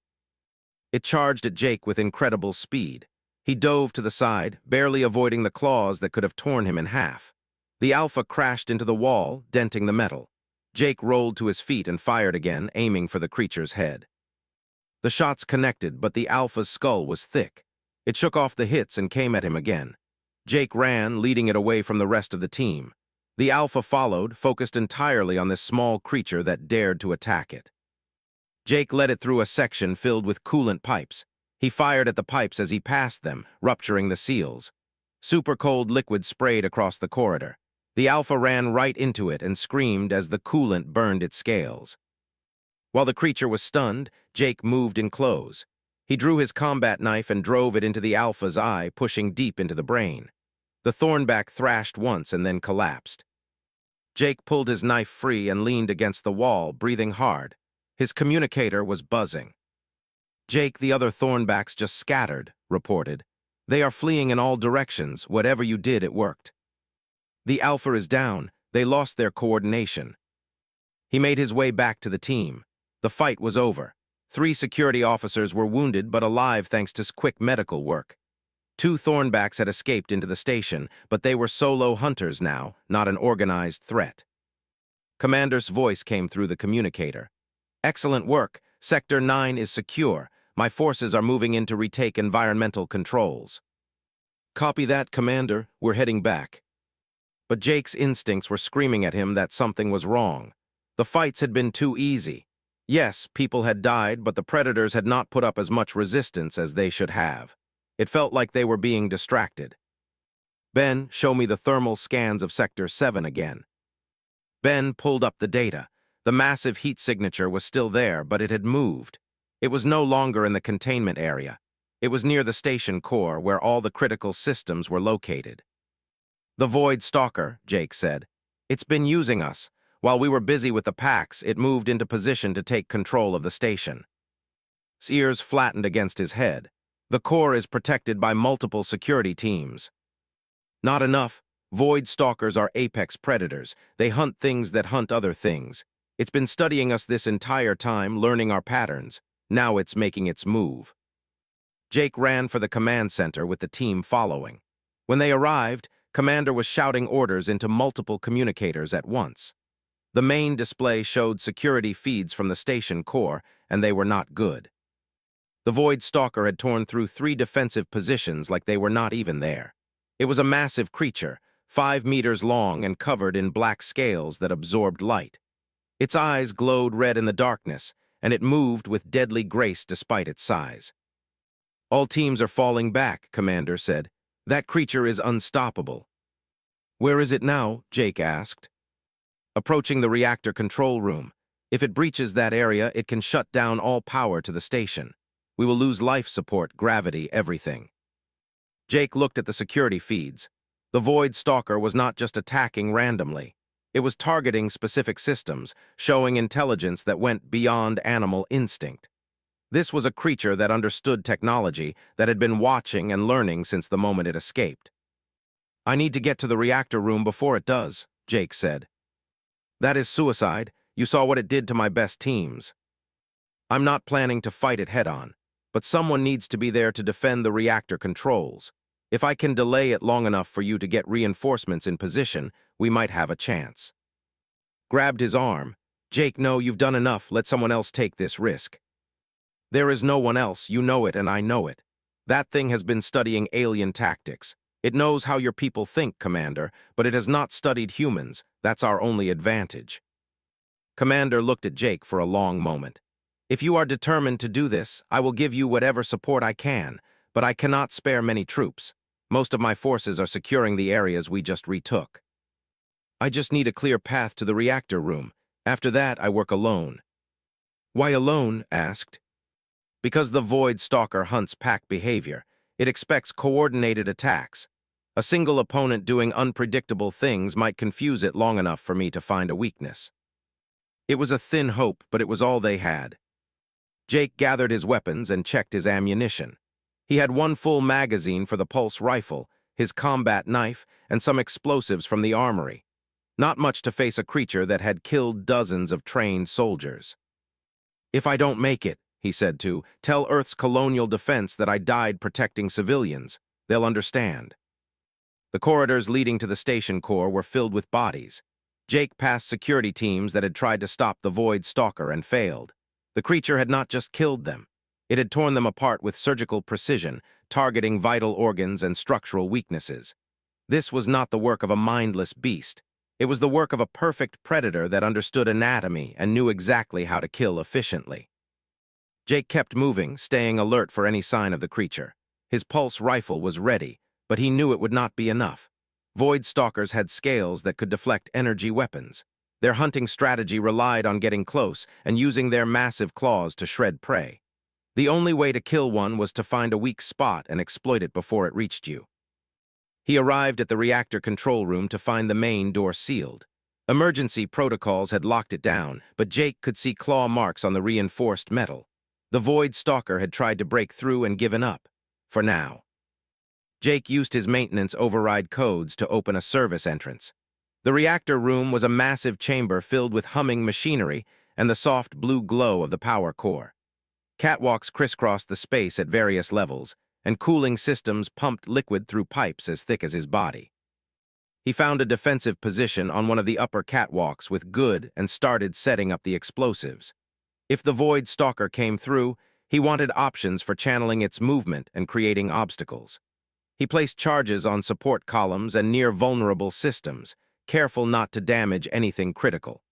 It charged at Jake with incredible speed. He dove to the side, barely avoiding the claws that could have torn him in half. The alpha crashed into the wall, denting the metal. Jake rolled to his feet and fired again, aiming for the creature's head. The shots connected, but the alpha's skull was thick. It shook off the hits and came at him again. Jake ran, leading it away from the rest of the team. The alpha followed, focused entirely on this small creature that dared to attack it. Jake led it through a section filled with coolant pipes. He fired at the pipes as he passed them, rupturing the seals. Super-cold liquid sprayed across the corridor. The alpha ran right into it and screamed as the coolant burned its scales. While the creature was stunned, Jake moved in close. He drew his combat knife and drove it into the alpha's eye, pushing deep into the brain. The thornback thrashed once and then collapsed. Jake pulled his knife free and leaned against the wall, breathing hard. His communicator was buzzing. "Jake, the other thornbacks just scattered," reported. "They are fleeing in all directions. Whatever you did, it worked." "The alpha is down. They lost their coordination." He made his way back to the team. The fight was over. 3 security officers were wounded but alive thanks to quick medical work. 2 thornbacks had escaped into the station, but they were solo hunters now, not an organized threat. Commander's voice came through the communicator. "Excellent work. Sector 9 is secure. My forces are moving in to retake environmental controls." "Copy that, Commander. We're heading back." But Jake's instincts were screaming at him that something was wrong. The fights had been too easy. Yes, people had died, but the predators had not put up as much resistance as they should have. It felt like they were being distracted. "Ben, show me the thermal scans of Sector 7 again." Ben pulled up the data. The massive heat signature was still there, but it had moved. It was no longer in the containment area. It was near the station core, where all the critical systems were located. "The Void Stalker," Jake said. "It's been using us. While we were busy with the packs, it moved into position to take control of the station." His ears flattened against his head. "The core is protected by multiple security teams." "Not enough. Void Stalkers are apex predators. They hunt things that hunt other things. It's been studying us this entire time, learning our patterns. Now it's making its move." Jake ran for the command center with the team following. When they arrived, Commander was shouting orders into multiple communicators at once. The main display showed security feeds from the station core, and they were not good. The Void Stalker had torn through 3 defensive positions like they were not even there. It was a massive creature, 5 meters long and covered in black scales that absorbed light. Its eyes glowed red in the darkness, and it moved with deadly grace despite its size. "All teams are falling back," Commander said. "That creature is unstoppable." "Where is it now?" Jake asked. "Approaching the reactor control room. If it breaches that area, it can shut down all power to the station. We will lose life support, gravity, everything." Jake looked at the security feeds. The Void Stalker was not just attacking randomly. It was targeting specific systems, showing intelligence that went beyond animal instinct. This was a creature that understood technology, that had been watching and learning since the moment it escaped. "I need to get to the reactor room before it does," Jake said. "That is suicide. You saw what it did to my best teams." "I'm not planning to fight it head-on, but someone needs to be there to defend the reactor controls. If I can delay it long enough for you to get reinforcements in position, we might have a chance." Grabbed his arm. "Jake, no, you've done enough. Let someone else take this risk." "There is no one else. You know it, and I know it. That thing has been studying alien tactics. It knows how your people think, Commander, but it has not studied humans. That's our only advantage." Commander looked at Jake for a long moment. "If you are determined to do this, I will give you whatever support I can, but I cannot spare many troops. Most of my forces are securing the areas we just retook." "I just need a clear path to the reactor room. After that, I work alone. Why alone? Asked. Because the Void Stalker hunts pack behavior. It expects coordinated attacks. A single opponent doing unpredictable things might confuse it long enough for me to find a weakness. It was a thin hope, but it was all they had. Jake gathered his weapons and checked his ammunition. He had one full magazine for the pulse rifle, his combat knife, and some explosives from the armory. Not much to face a creature that had killed dozens of trained soldiers. If I don't make it, he said tell Earth's colonial defense that I died protecting civilians. They'll understand. The corridors leading to the station core were filled with bodies. Jake passed security teams that had tried to stop the Void Stalker and failed. The creature had not just killed them. It had torn them apart with surgical precision, targeting vital organs and structural weaknesses. This was not the work of a mindless beast. It was the work of a perfect predator that understood anatomy and knew exactly how to kill efficiently. Jake kept moving, staying alert for any sign of the creature. His pulse rifle was ready, but he knew it would not be enough. Void Stalkers had scales that could deflect energy weapons. Their hunting strategy relied on getting close and using their massive claws to shred prey. The only way to kill one was to find a weak spot and exploit it before it reached you. He arrived at the reactor control room to find the main door sealed. Emergency protocols had locked it down, but Jake could see claw marks on the reinforced metal. The Void Stalker had tried to break through and given up. For now. Jake used his maintenance override codes to open a service entrance. The reactor room was a massive chamber filled with humming machinery and the soft blue glow of the power core. Catwalks crisscrossed the space at various levels, and cooling systems pumped liquid through pipes as thick as his body. He found a defensive position on one of the upper catwalks with good and started setting up the explosives. If the Void Stalker came through, he wanted options for channeling its movement and creating obstacles. He placed charges on support columns and near vulnerable systems, careful not to damage anything critical.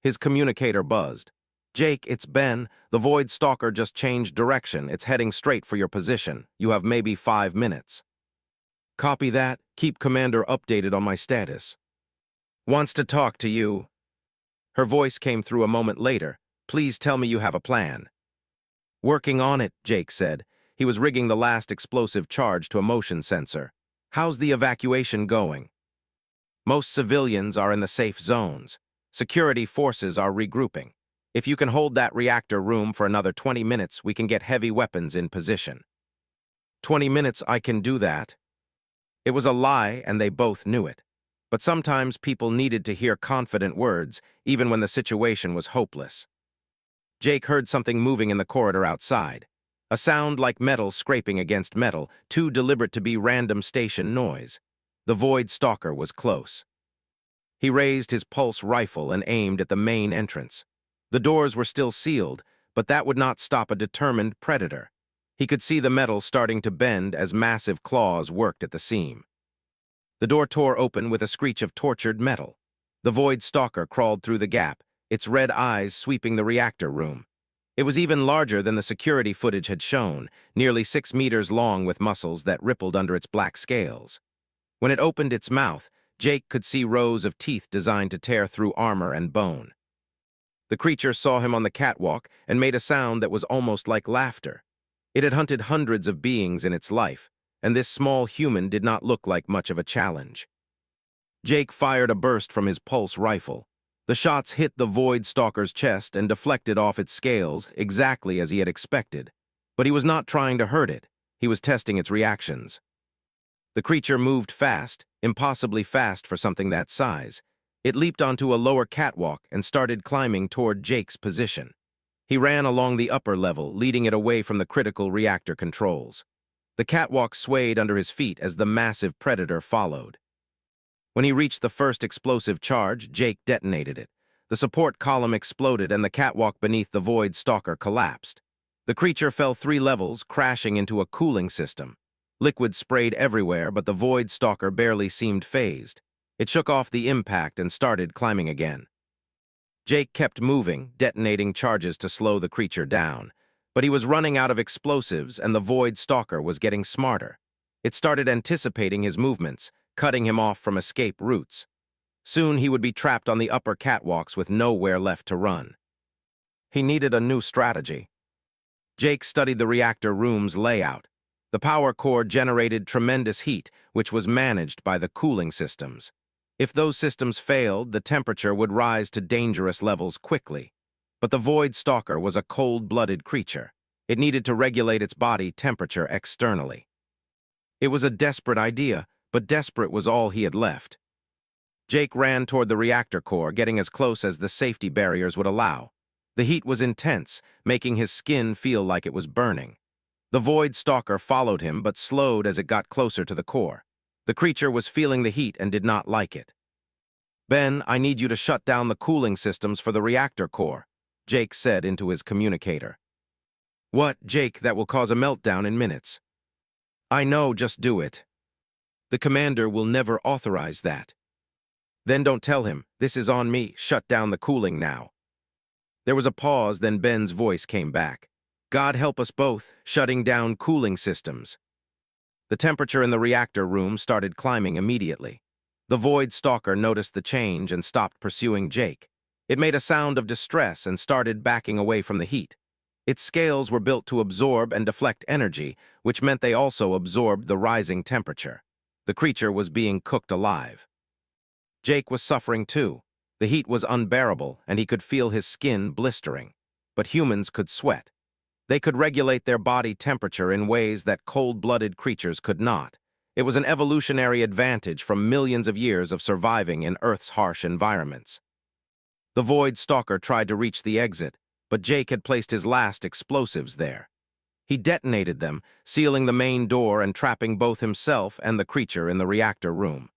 His communicator buzzed. Jake, it's Ben. The Void Stalker just changed direction. It's heading straight for your position. You have maybe 5 minutes. Copy that. Keep Commander updated on my status. Wants to talk to you. Her voice came through a moment later. Please tell me you have a plan. Working on it, Jake said. He was rigging the last explosive charge to a motion sensor. How's the evacuation going? Most civilians are in the safe zones. Security forces are regrouping. If you can hold that reactor room for another 20 minutes, we can get heavy weapons in position. 20 minutes, I can do that. It was a lie, and they both knew it. But sometimes people needed to hear confident words, even when the situation was hopeless. Jake heard something moving in the corridor outside. A sound like metal scraping against metal, too deliberate to be random station noise. The Void Stalker was close. He raised his pulse rifle and aimed at the main entrance. The doors were still sealed, but that would not stop a determined predator. He could see the metal starting to bend as massive claws worked at the seam. The door tore open with a screech of tortured metal. The Void Stalker crawled through the gap, its red eyes sweeping the reactor room. It was even larger than the security footage had shown, nearly 6 meters long with muscles that rippled under its black scales. When it opened its mouth, Jake could see rows of teeth designed to tear through armor and bone. The creature saw him on the catwalk and made a sound that was almost like laughter. It had hunted hundreds of beings in its life, and this small human did not look like much of a challenge. Jake fired a burst from his pulse rifle. The shots hit the Void Stalker's chest and deflected off its scales exactly as he had expected. But he was not trying to hurt it. He was testing its reactions. The creature moved fast, impossibly fast for something that size. It leaped onto a lower catwalk and started climbing toward Jake's position. He ran along the upper level, leading it away from the critical reactor controls. The catwalk swayed under his feet as the massive predator followed. When he reached the first explosive charge, Jake detonated it. The support column exploded and the catwalk beneath the Void Stalker collapsed. The creature fell 3 levels, crashing into a cooling system. Liquid sprayed everywhere, but the Void Stalker barely seemed phased. It shook off the impact and started climbing again. Jake kept moving, detonating charges to slow the creature down. But he was running out of explosives and the Void Stalker was getting smarter. It started anticipating his movements, cutting him off from escape routes. Soon he would be trapped on the upper catwalks with nowhere left to run. He needed a new strategy. Jake studied the reactor room's layout. The power core generated tremendous heat, which was managed by the cooling systems. If those systems failed, the temperature would rise to dangerous levels quickly. But the Void Stalker was a cold-blooded creature. It needed to regulate its body temperature externally. It was a desperate idea, but desperate was all he had left. Jake ran toward the reactor core, getting as close as the safety barriers would allow. The heat was intense, making his skin feel like it was burning. The Void Stalker followed him, but slowed as it got closer to the core. The creature was feeling the heat and did not like it. "Ben, I need you to shut down the cooling systems for the reactor core," Jake said into his communicator. "What, Jake? That will cause a meltdown in minutes." "I know, just do it." "The commander will never authorize that." "Then don't tell him. This is on me. Shut down the cooling now." There was a pause, then Ben's voice came back. "God help us both, shutting down cooling systems." The temperature in the reactor room started climbing immediately. The Void Stalker noticed the change and stopped pursuing Jake. It made a sound of distress and started backing away from the heat. Its scales were built to absorb and deflect energy, which meant they also absorbed the rising temperature. The creature was being cooked alive. Jake was suffering too. The heat was unbearable, and he could feel his skin blistering. But humans could sweat. They could regulate their body temperature in ways that cold-blooded creatures could not. It was an evolutionary advantage from millions of years of surviving in Earth's harsh environments. The Void Stalker tried to reach the exit, but Jake had placed his last explosives there. He detonated them, sealing the main door and trapping both himself and the creature in the reactor room.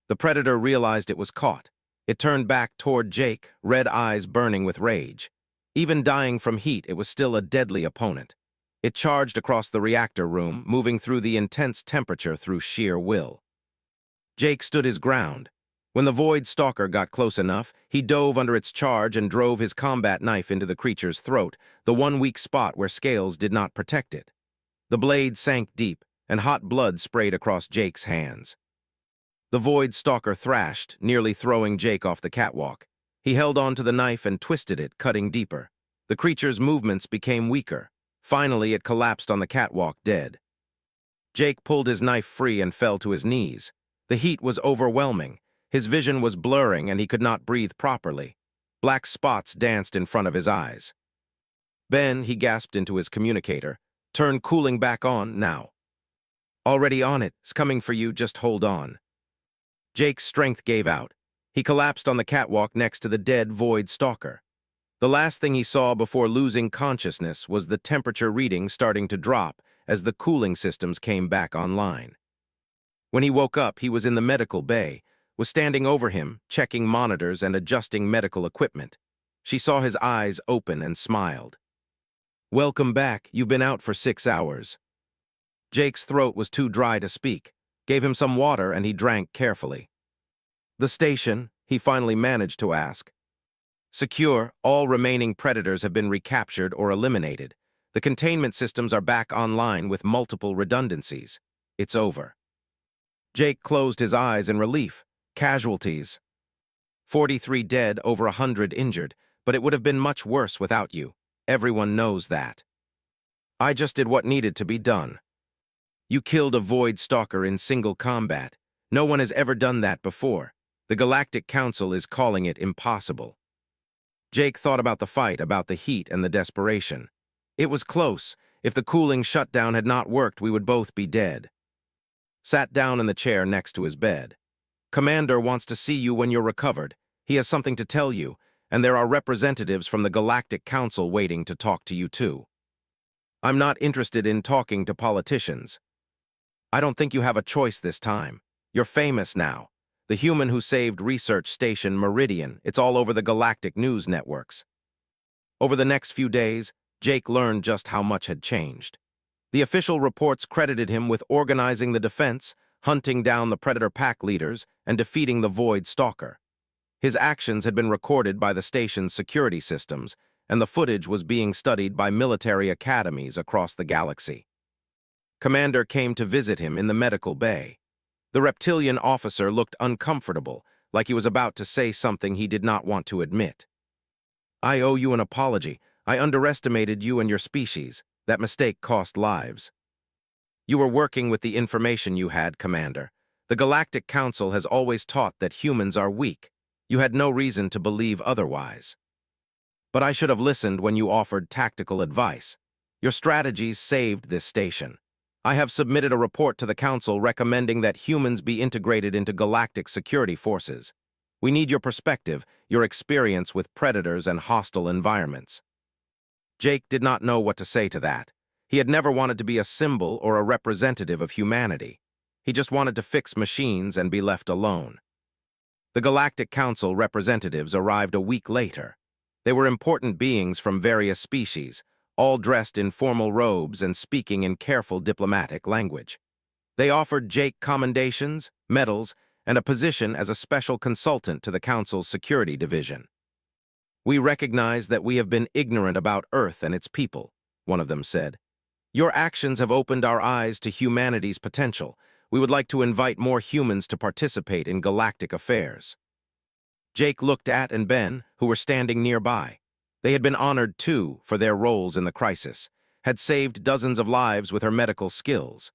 The predator realized it was caught. It turned back toward Jake, red eyes burning with rage. Even dying from heat, it was still a deadly opponent. It charged across the reactor room, moving through the intense temperature through sheer will. Jake stood his ground. When the Void Stalker got close enough, he dove under its charge and drove his combat knife into the creature's throat, the one weak spot where scales did not protect it. The blade sank deep, and hot blood sprayed across Jake's hands. The Void Stalker thrashed, nearly throwing Jake off the catwalk. He held on to the knife and twisted it, cutting deeper. The creature's movements became weaker. Finally, it collapsed on the catwalk, dead. Jake pulled his knife free and fell to his knees. The heat was overwhelming. His vision was blurring, and he could not breathe properly. Black spots danced in front of his eyes. "Ben," he gasped into his communicator, "turn cooling back on, now." "Already on it. It's coming for you. Just hold on." Jake's strength gave out. He collapsed on the catwalk next to the dead Void Stalker. The last thing he saw before losing consciousness was the temperature reading starting to drop as the cooling systems came back online. When he woke up, he was in the medical bay, was standing over him, checking monitors and adjusting medical equipment. She saw his eyes open and smiled. "Welcome back. You've been out for 6 hours." Jake's throat was too dry to speak. Gave him some water, and he drank carefully. "The station," he finally managed to ask. "Secure. All remaining predators have been recaptured or eliminated. The containment systems are back online with multiple redundancies. It's over." Jake closed his eyes in relief. "Casualties. 43 dead, over 100 injured, but it would have been much worse without you. Everyone knows that. I just did what needed to be done. You killed a Void Stalker in single combat. No one has ever done that before. The Galactic Council is calling it impossible." Jake thought about the fight, about the heat and the desperation. It was close. If the cooling shutdown had not worked, we would both be dead. Sat down in the chair next to his bed. "Commander wants to see you when you're recovered. He has something to tell you, and there are representatives from the Galactic Council waiting to talk to you too." "I'm not interested in talking to politicians." "I don't think you have a choice this time. You're famous now. The human who saved research station Meridian. It's all over the galactic news networks." Over the next few days, Jake learned just how much had changed. The official reports credited him with organizing the defense, hunting down the Predator pack leaders, and defeating the Void Stalker. His actions had been recorded by the station's security systems, and the footage was being studied by military academies across the galaxy. Commander came to visit him in the medical bay. The reptilian officer looked uncomfortable, like he was about to say something he did not want to admit. "I owe you an apology. I underestimated you and your species. That mistake cost lives." "You were working with the information you had, Commander. The Galactic Council has always taught that humans are weak. You had no reason to believe otherwise. But I should have listened when you offered tactical advice. Your strategies saved this station. I have submitted a report to the Council recommending that humans be integrated into galactic security forces. We need your perspective, your experience with predators and hostile environments." Jake did not know what to say to that. He had never wanted to be a symbol or a representative of humanity. He just wanted to fix machines and be left alone. The Galactic Council representatives arrived a week later. They were important beings from various species, all dressed in formal robes and speaking in careful diplomatic language. They offered Jake commendations, medals, and a position as a special consultant to the Council's security division. "We recognize that we have been ignorant about Earth and its people," one of them said. "Your actions have opened our eyes to humanity's potential. We would like to invite more humans to participate in galactic affairs." Jake looked at and Ben, who were standing nearby. They had been honored, too, for their roles in the crisis, had saved dozens of lives with her medical skills.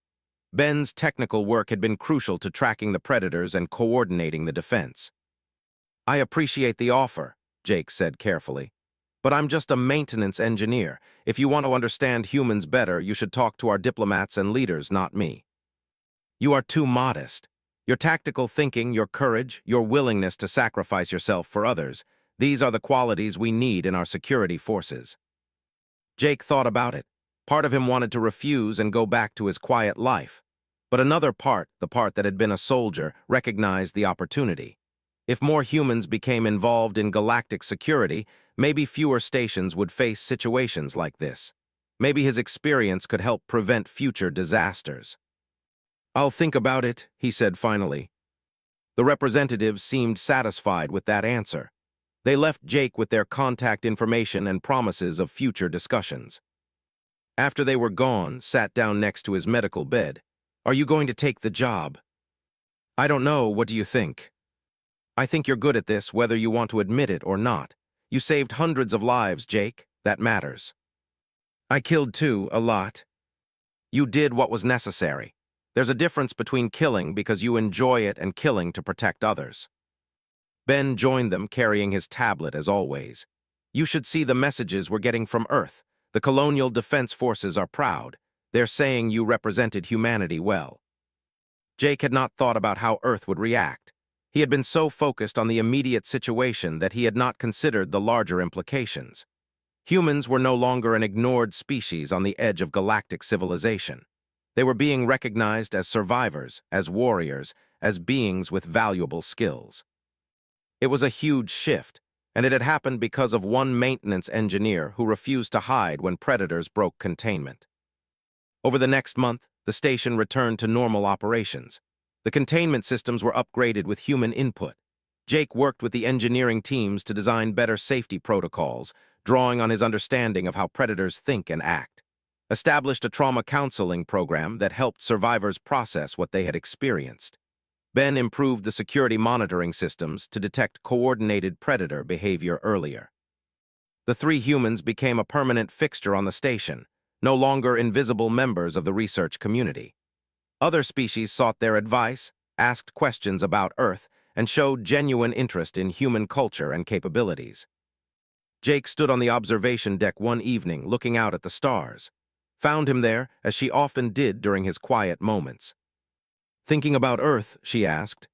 Ben's technical work had been crucial to tracking the predators and coordinating the defense. "I appreciate the offer," Jake said carefully. "But I'm just a maintenance engineer. If you want to understand humans better, you should talk to our diplomats and leaders, not me." "You are too modest. Your tactical thinking, your courage, your willingness to sacrifice yourself for others, these are the qualities we need in our security forces." Jake thought about it. Part of him wanted to refuse and go back to his quiet life. But another part, the part that had been a soldier, recognized the opportunity. If more humans became involved in galactic security, maybe fewer stations would face situations like this. Maybe his experience could help prevent future disasters. "I'll think about it," he said finally. The representatives seemed satisfied with that answer. They left Jake with their contact information and promises of future discussions. After they were gone, sat down next to his medical bed. "Are you going to take the job?" "I don't know. What do you think?" "I think you're good at this, whether you want to admit it or not. You saved hundreds of lives, Jake. That matters." "I killed too, a lot." "You did what was necessary. There's a difference between killing because you enjoy it and killing to protect others." Ben joined them, carrying his tablet as always. "You should see the messages we're getting from Earth. The Colonial Defense Forces are proud. They're saying you represented humanity well." Jake had not thought about how Earth would react. He had been so focused on the immediate situation that he had not considered the larger implications. Humans were no longer an ignored species on the edge of galactic civilization. They were being recognized as survivors, as warriors, as beings with valuable skills. It was a huge shift, and it had happened because of one maintenance engineer who refused to hide when predators broke containment. Over the next month, the station returned to normal operations. The containment systems were upgraded with human input. Jake worked with the engineering teams to design better safety protocols, drawing on his understanding of how predators think and act. Established a trauma counseling program that helped survivors process what they had experienced. Ben improved the security monitoring systems to detect coordinated predator behavior earlier. The three humans became a permanent fixture on the station, no longer invisible members of the research community. Other species sought their advice, asked questions about Earth, and showed genuine interest in human culture and capabilities. Jake stood on the observation deck one evening, looking out at the stars. Found him there, as she often did during his quiet moments. "Thinking about Earth?" she asked.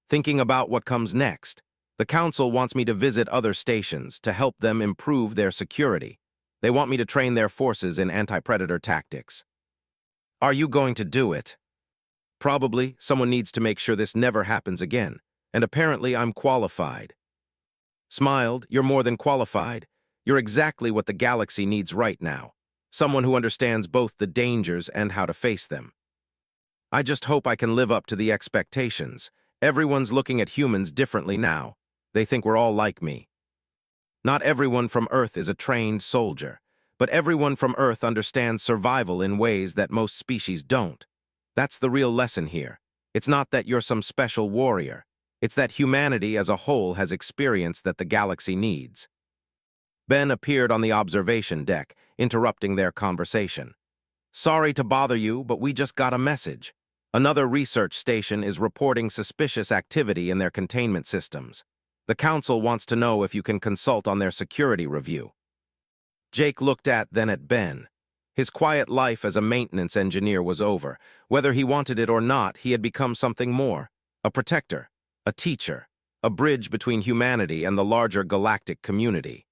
"Thinking about what comes next. The Council wants me to visit other stations to help them improve their security. They want me to train their forces in anti-predator tactics." "Are you going to do it?" "Probably. Someone needs to make sure this never happens again, and apparently I'm qualified." Smiled. "You're more than qualified. You're exactly what the galaxy needs right now. Someone who understands both the dangers and how to face them." "I just hope I can live up to the expectations. Everyone's looking at humans differently now. They think we're all like me." "Not everyone from Earth is a trained soldier, but everyone from Earth understands survival in ways that most species don't. That's the real lesson here. It's not that you're some special warrior. It's that humanity as a whole has experience that the galaxy needs. Ben appeared on the observation deck, interrupting their conversation. Sorry to bother you, but we just got a message. Another research station is reporting suspicious activity in their containment systems. The Council wants to know if you can consult on their security review. Jake looked then at Ben. His quiet life as a maintenance engineer was over. Whether he wanted it or not, he had become something more. A protector, a teacher, a bridge between humanity and the larger galactic community.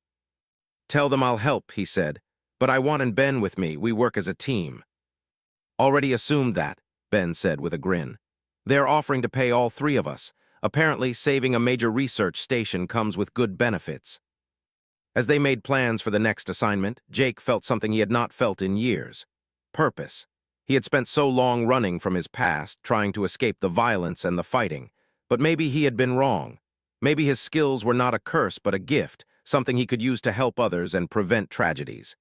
Tell them I'll help, he said. But I want Ben with me. We work as a team. Already assumed that, Ben said with a grin. They're offering to pay all three of us. Apparently, saving a major research station comes with good benefits. As they made plans for the next assignment, Jake felt something he had not felt in years. Purpose. He had spent so long running from his past, trying to escape the violence and the fighting. But maybe he had been wrong. Maybe his skills were not a curse but a gift, something he could use to help others and prevent tragedies.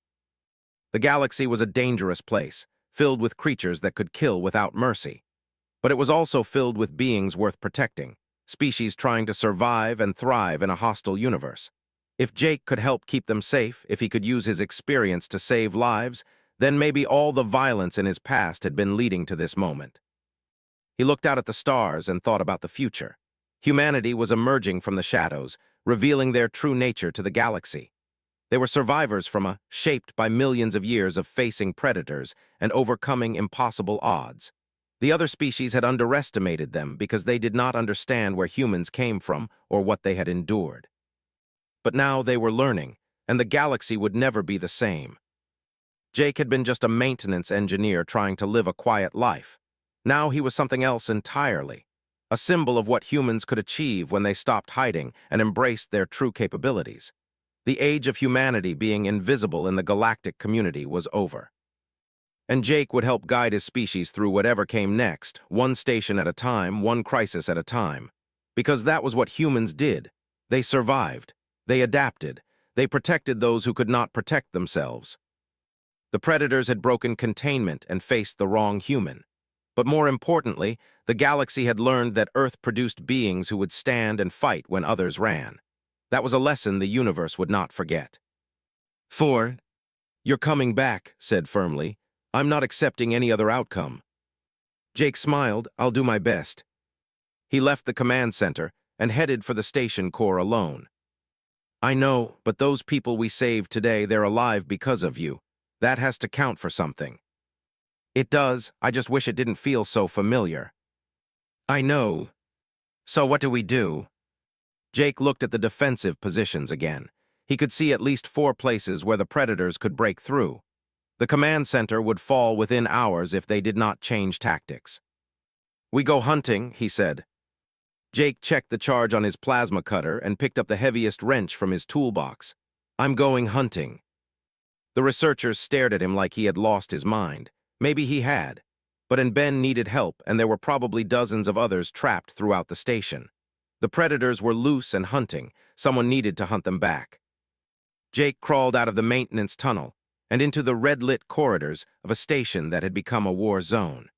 The galaxy was a dangerous place, filled with creatures that could kill without mercy. But it was also filled with beings worth protecting, species trying to survive and thrive in a hostile universe. If Jake could help keep them safe, if he could use his experience to save lives, then maybe all the violence in his past had been leading to this moment. He looked out at the stars and thought about the future. Humanity was emerging from the shadows, revealing their true nature to the galaxy. They were survivors shaped by millions of years of facing predators and overcoming impossible odds. The other species had underestimated them because they did not understand where humans came from or what they had endured. But now they were learning, and the galaxy would never be the same. Jake had been just a maintenance engineer trying to live a quiet life. Now he was something else entirely, a symbol of what humans could achieve when they stopped hiding and embraced their true capabilities. The age of humanity being invisible in the galactic community was over. And Jake would help guide his species through whatever came next, one station at a time, one crisis at a time. Because that was what humans did. They survived. They adapted. They protected those who could not protect themselves. The predators had broken containment and faced the wrong human. But more importantly, the galaxy had learned that Earth produced beings who would stand and fight when others ran. That was a lesson the universe would not forget. You're coming back, said firmly. I'm not accepting any other outcome. Jake smiled. I'll do my best. He left the command center and headed for the station core alone. I know, but those people we saved today, they're alive because of you. That has to count for something. It does. I just wish it didn't feel so familiar. I know. So what do we do? Jake looked at the defensive positions again. He could see at least 4 places where the predators could break through. The command center would fall within hours if they did not change tactics. We go hunting, he said. Jake checked the charge on his plasma cutter and picked up the heaviest wrench from his toolbox. I'm going hunting. The researchers stared at him like he had lost his mind. Maybe he had. But Ben needed help, and there were probably dozens of others trapped throughout the station. The predators were loose and hunting. Someone needed to hunt them back. Jake crawled out of the maintenance tunnel and into the red-lit corridors of a station that had become a war zone.